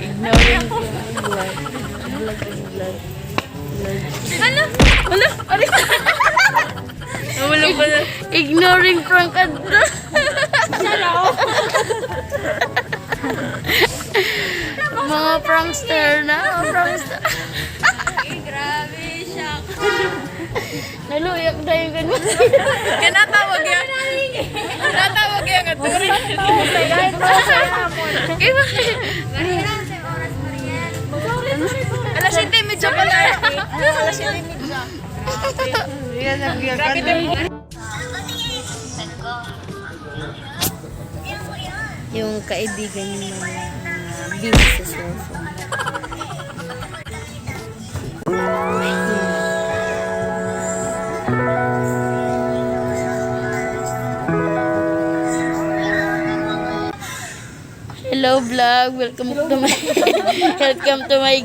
Ignoring vlog. Vlog. Ano? Ano? Nawala pa na. Ignoring prank adra. Mga prankster na. Prankster. Grabe, shock. Naluyak na yung ganun. Kanatawag yan. Kanatawag yan. Alas 7, medyo pala. Alas 7, medyo. Grabe din. Yung kaibigan niya busy sa cellphone. Hello vlog, welcome to my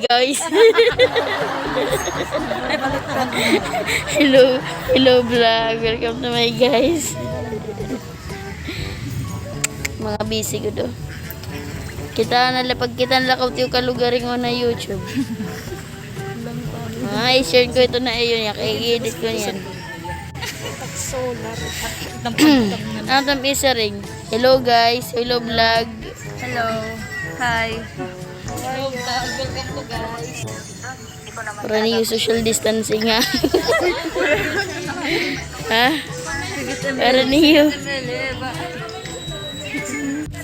guys. hello vlog, welcome to my guys. Mga busy ko do. Kita nalakaw tiyo kalugaring mo na YouTube. I-share ko ito na iyon, i-edit ko niyan. Solar. Anong isa ring? Hello guys, hello vlog. Hello. Hi. Hello vlog, welcome to guys. Para niyo social distancing ha. Ha? Para niyo.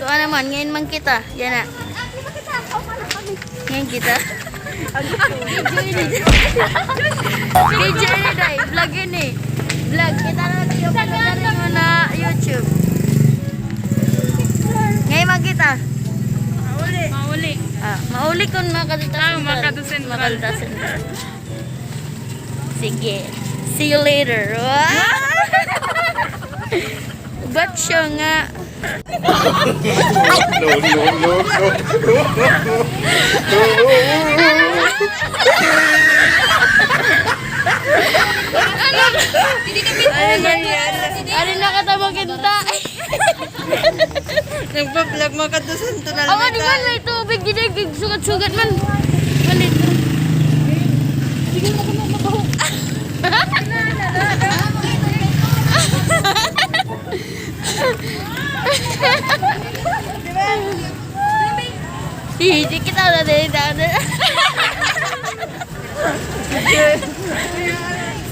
So ano man, ngayon man kita. Yan na. Ngayon kita. Video ini day, vlog ini. Vlog, kita na natin yung pagkakarin mo na YouTube. Ngayon man kita. Mauli. Mauli kung makadutasin. Makadutasin. Sige. See you later. Ba't siya nga? Ano nakatabang kinta? Nagpa-vlog mga katusan to na Ako di man may tubig ginigig sugat-sugat man. Malit. Sige mo ko makabaho. Hindi kita na din.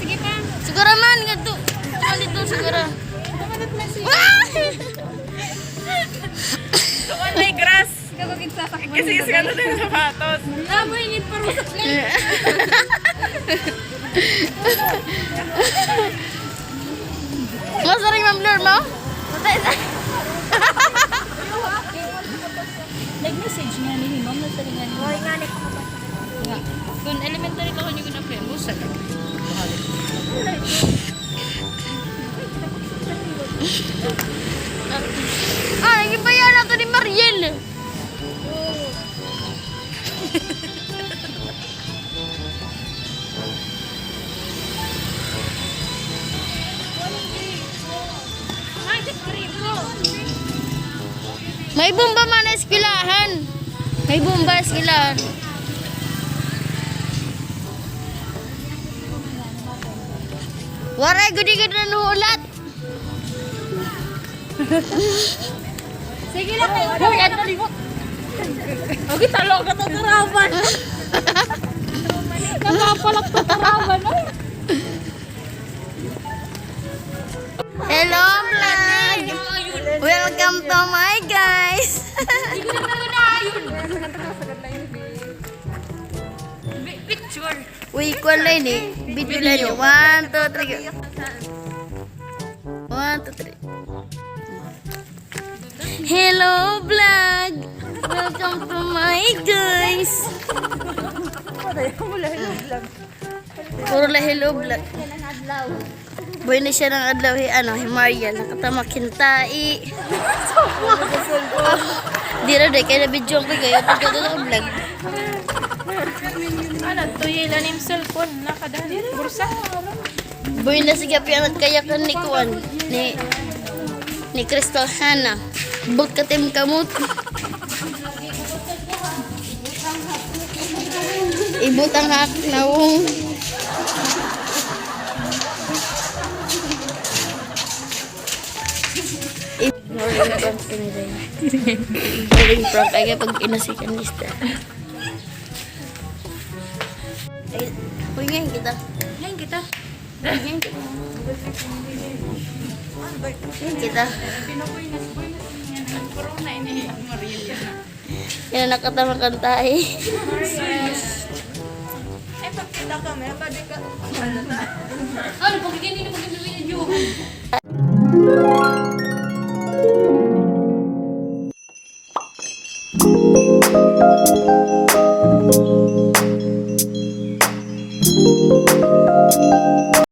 Sige pa. Siguro man ganito. Malit to siguro. Tuwan may grass. Kapag sasakit kasi iskano din sa patos. Namoy ingit parusak lang. Masaring mam-blur mo? Nag-message nga ni Himam na talingan. Hoy nga ni Nga. Kung elementary ka kanyo na friend mo, saan? Naging bayan na to ni Mariel. May bomba man na eskwelahan. May bomba eskwelahan. Waray gudi-gudi na nuhulat. Sige lang kayo. Hoy, ano libot? Okay, talo ka to taraban. Nakapalak to taraban. Hello vlog. Welcome to my guys. Hindi ko na ayun. Picture. Uy, kuwan lang eh. Video lang yun. 1, 2, 3. 1, 2, 3. Hello vlog. Welcome to my guys. Puro la hello vlog. Boy na siya ng adlaw Mariel nakatama kintai. Di ra de kay na video ko kayo pag vlog. Ano, tuyilan yung cellphone. Nakadahan. Bursa. Boy na sige pianat kayakan ni kuan ni Crystal Hannah. Bot ka tim kamot. ibutang hak nawong. Ignoring prank ini dahil. Ignoring prank ay pag inasikan lista. Ay, uy ngayon kita. Ngayon kita. Ngayon kita. Ngayon kita. Corona ini. Maria. Yan nakatama kantay. Pagkita kami, pwede ka. Ano, pagkita hindi na mag-video.